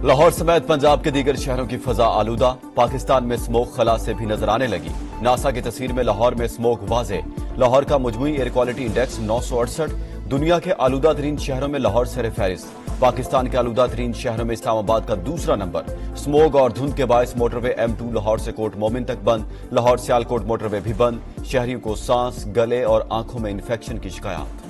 لاہور سمیت پنجاب کے دیگر شہروں کی فضا آلودہ، پاکستان میں اسموک خلا سے بھی نظر آنے لگی۔ ناسا کی تصویر میں لاہور میں اسموک واضح۔ لاہور کا مجموعی ایئر کوالٹی انڈیکس 968۔ دنیا کے آلودہ ترین شہروں میں لاہور سر فہرست۔ پاکستان کے آلودہ ترین شہروں میں اسلام آباد کا دوسرا نمبر۔ اسموک اور دھند کے باعث موٹر وے M2 لاہور سے کوٹ مومن تک بند، لاہور سیالکوٹ موٹر وے بھی بند۔ شہریوں کو سانس، گلے اور آنکھوں میں انفیکشن کی شکایات۔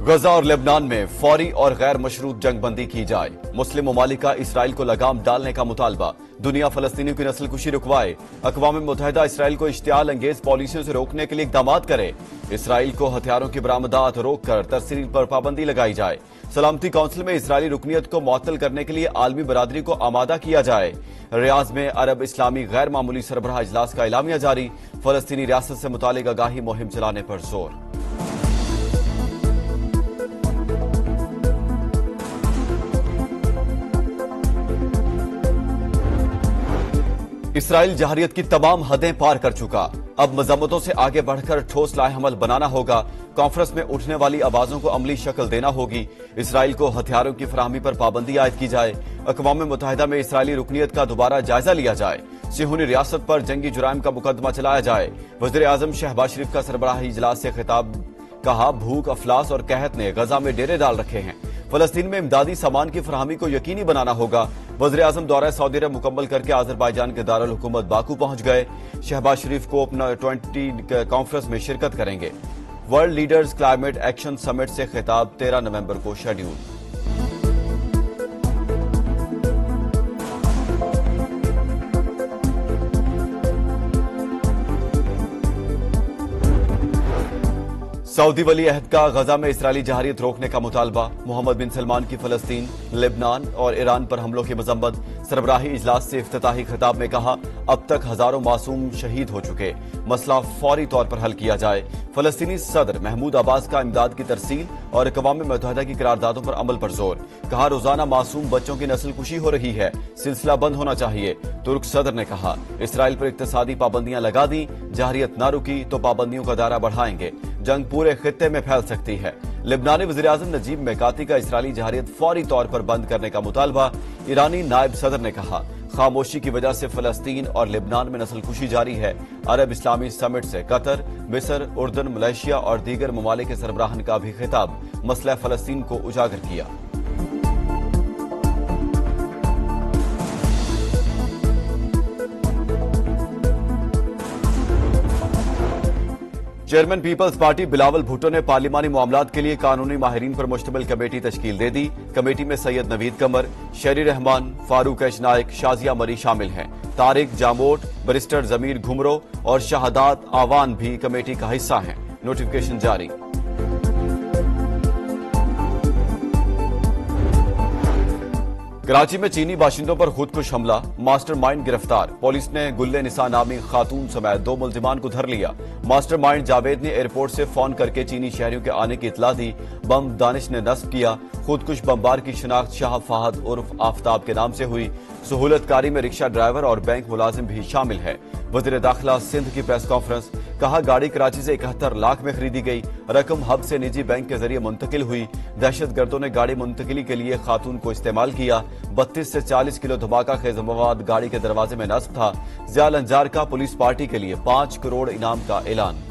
غزہ اور لبنان میں فوری اور غیر مشروط جنگ بندی کی جائے۔ مسلم ممالک کا اسرائیل کو لگام ڈالنے کا مطالبہ۔ دنیا فلسطینیوں کی نسل کشی رکوائے۔ اقوام متحدہ اسرائیل کو اشتعال انگیز پالیسیوں سے روکنے کے لیے اقدامات کرے۔ اسرائیل کو ہتھیاروں کی برآمدات روک کر ترسیل پر پابندی لگائی جائے۔ سلامتی کونسل میں اسرائیلی رکنیت کو معطل کرنے کے لیے عالمی برادری کو آمادہ کیا جائے۔ ریاض میں عرب اسلامی غیر معمولی سربراہ اجلاس کا اعلامیہ جاری۔ فلسطینی ریاست سے متعلق آگاہی مہم چلانے پر زور۔ اسرائیل جہریت کی تمام حدیں پار کر چکا، اب مذمتوں سے آگے بڑھ کر ٹھوس لائحہ عمل بنانا ہوگا۔ کانفرنس میں اٹھنے والی آوازوں کو عملی شکل دینا ہوگی۔ اسرائیل کو ہتھیاروں کی فراہمی پر پابندی عائد کی جائے۔ اقوام متحدہ میں اسرائیلی رکنیت کا دوبارہ جائزہ لیا جائے۔ صہیونی ریاست پر جنگی جرائم کا مقدمہ چلایا جائے۔ وزیر اعظم شہباز شریف کا سربراہی اجلاس سے خطاب، کہا بھوک، افلاس اور قحط نے غزہ میں ڈیرے ڈال رکھے ہیں۔ فلسطین میں امدادی سامان کی فراہمی کو یقینی بنانا ہوگا۔ وزیر اعظم دورہ سعودی عرب مکمل کر کے آذربائیجان کے دارالحکومت باکو پہنچ گئے۔ شہباز شریف کو اپنا 20 کانفرنس میں شرکت کریں گے۔ World leaders climate action summit سے خطاب 13 نومبر کو شیڈیول۔ سعودی ولی عہد کا غزہ میں اسرائیلی جہریت روکنے کا مطالبہ۔ محمد بن سلمان کی فلسطین، لبنان اور ایران پر حملوں کی مذمت۔ سربراہی اجلاس سے افتتاحی خطاب میں کہا اب تک ہزاروں معصوم شہید ہو چکے، مسئلہ فوری طور پر حل کیا جائے۔ فلسطینی صدر محمود عباس کا امداد کی ترسیل اور اقوام متحدہ کی قراردادوں پر عمل پر زور۔ کہا روزانہ معصوم بچوں کی نسل کشی ہو رہی ہے، سلسلہ بند ہونا چاہیے۔ ترک صدر نے کہا اسرائیل پر اقتصادی پابندیاں لگا دیں، جہریت نہ رکی تو پابندیوں کا دائرہ بڑھائیں گے، جنگ پورے خطے میں پھیل سکتی ہے۔ لبنانی وزیر اعظم نجیب میقاتی کا اسرائیلی جہریت فوری طور پر بند کرنے کا مطالبہ۔ ایرانی نائب صدر نے کہا خاموشی کی وجہ سے فلسطین اور لبنان میں نسل کشی جاری ہے۔ عرب اسلامی سمٹ سے قطر، مصر، اردن، ملائیشیا اور دیگر ممالک کے سربراہان کا بھی خطاب، مسئلہ فلسطین کو اجاگر کیا۔ چیئرمین پیپلز پارٹی بلاول بھٹو نے پارلیمانی معاملات کے لیے قانونی ماہرین پر مشتمل کمیٹی تشکیل دے دی۔ کمیٹی میں سید نوید قمر، شہری رحمان، فاروق ایچ نائک، شازیہ مری شامل ہیں۔ طارق جاموٹ، بیرسٹر ضمیر گھمرو اور شہادات آوان بھی کمیٹی کا حصہ ہیں۔ نوٹیفکیشن جاری۔ کراچی میں چینی باشندوں پر خودکش حملہ، ماسٹر مائنڈ گرفتار۔ پولیس نے گل نساء نامی خاتون سمیت 2 ملزمان کو دھر لیا۔ ماسٹر مائنڈ جاوید نے ایئرپورٹ سے فون کر کے چینی شہریوں کے آنے کی اطلاع دی۔ بم دانش نے نصب کیا۔ خودکش بمبار کی شناخت شاہ فہد عرف آفتاب کے نام سے ہوئی۔ سہولت کاری میں رکشہ ڈرائیور اور بینک ملازم بھی شامل ہے۔ وزیر داخلہ سندھ کی پریس کانفرنس، کہا گاڑی کراچی سے 71 لاکھ میں خریدی گئی، رقم ہب سے نجی بینک کے ذریعے منتقل ہوئی۔ دہشت گردوں نے گاڑی منتقلی کے لیے خاتون کو استعمال کیا۔ 32 سے 40 کلو دھماکہ خیز مواد گاڑی کے دروازے میں نصب تھا۔ ضیاء الانجار کا پولیس پارٹی کے لیے 5 کروڑ انعام کا اعلان۔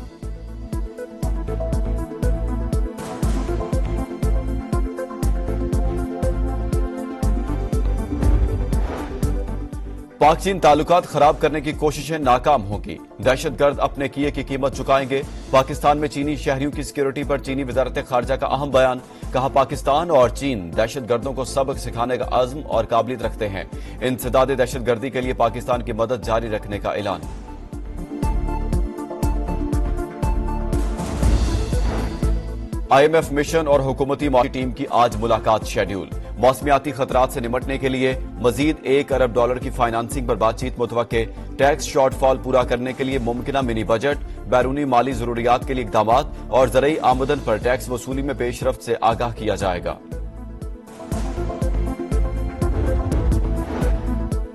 پاک چین تعلقات خراب کرنے کی کوششیں ناکام ہوں گی، دہشت گرد اپنے کیے کی قیمت چکائیں گے۔ پاکستان میں چینی شہریوں کی سیکیورٹی پر چینی وزارت خارجہ کا اہم بیان، کہا پاکستان اور چین دہشت گردوں کو سبق سکھانے کا عزم اور قابلیت رکھتے ہیں۔ انسداد دہشت گردی کے لیے پاکستان کی مدد جاری رکھنے کا اعلان۔ آئی ایم ایف مشن اور حکومتی معاونتی ٹیم کی آج ملاقات شیڈیول۔ موسمیاتی خطرات سے نمٹنے کے لیے مزید $1 ارب کی فائنانسنگ پر بات چیت متوقع۔ ٹیکس شارٹ فال پورا کرنے کے لیے ممکنہ منی بجٹ، بیرونی مالی ضروریات کے لیے اقدامات اور زرعی آمدن پر ٹیکس وصولی میں پیش رفت سے آگاہ کیا جائے گا۔